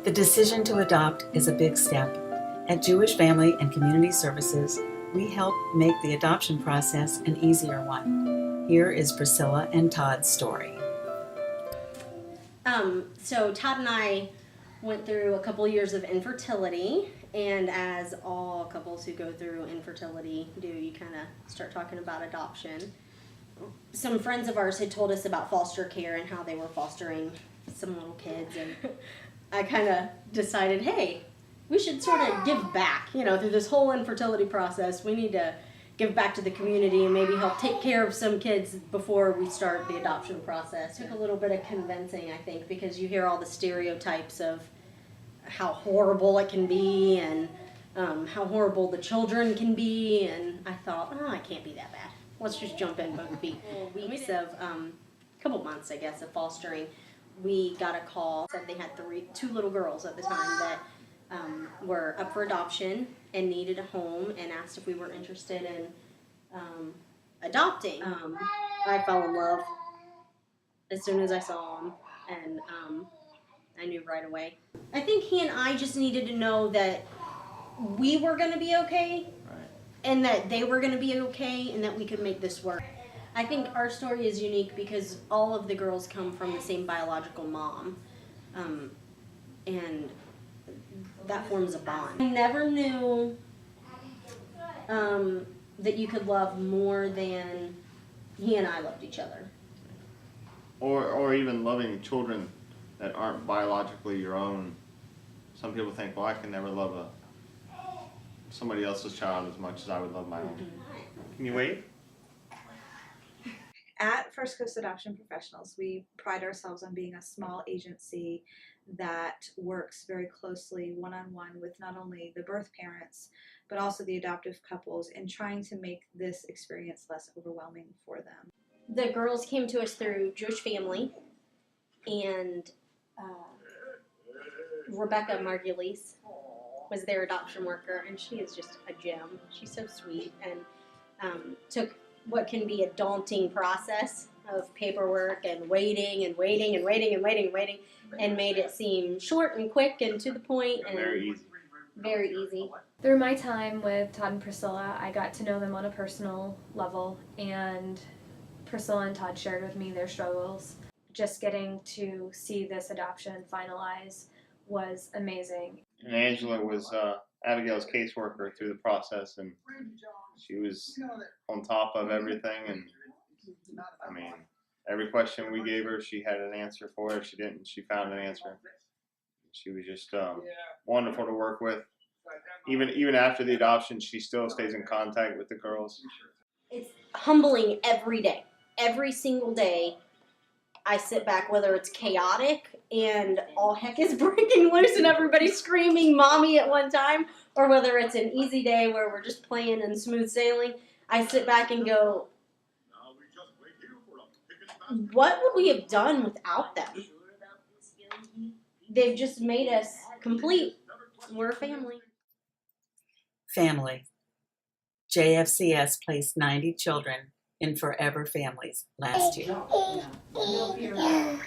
The decision to adopt is a big step. At Jewish Family and Community Services, we help make the adoption process an easier one. Here is Priscilla and Todd's story. So Todd and I went through a couple years of infertility, and as all couples who go through infertility do, you kind of start talking about adoption. Some friends of ours had told us about foster care and how they were fostering some little kids, and I kind of decided, hey, we should sort of give back, through this whole infertility process. We need to give back to the community and maybe help take care of some kids before we start the adoption process. It took a little bit of convincing, I think, because you hear all the stereotypes of how horrible it can be and how horrible the children can be, and I thought, oh, it can't be that bad. Let's just jump in both feet. Weeks of, couple months, I guess, of fostering, we got a call, said they had two little girls at the time that were up for adoption and needed a home, and asked if we were interested in adopting. I fell in love as soon as I saw him, and I knew right away. I think he and I just needed to know that we were going to be okay, right, and that they were going to be okay, and that we could make this work. I think our story is unique because all of the girls come from the same biological mom, and that forms a bond. I never knew that you could love more than he and I loved each other. Or even loving children that aren't biologically your own. Some people think, well, I can never love somebody else's child as much as I would love my own. Can you wait? At First Coast Adoption Professionals, we pride ourselves on being a small agency that works very closely one-on-one with not only the birth parents, but also the adoptive couples, in trying to make this experience less overwhelming for them. The girls came to us through Jewish Family, and Rebecca Margulies was their adoption worker, and she is just a gem. She's so sweet, and took what can be a daunting process of paperwork and waiting and waiting and waiting and waiting and waiting, and made it seem short and quick and to the point and very easy. Very easy. Through my time with Todd and Priscilla, I got to know them on a personal level, and Priscilla and Todd shared with me their struggles. Just getting to see this adoption finalize was amazing. And Angela was Abigail's caseworker through the process, and she was on top of everything. And I mean, every question we gave her, she had an answer for it. If she didn't, she found an answer. She was just wonderful to work with. Even after the adoption, she still stays in contact with the girls. It's humbling every day. Every single day, I sit back, whether it's chaotic and all heck is breaking loose and everybody's screaming mommy at one time, or whether it's an easy day where we're just playing and smooth sailing, I sit back and go, what would we have done without them? They've just made us complete. We're a family. Family. JFCS placed 90 children in Forever Families last year. No fear.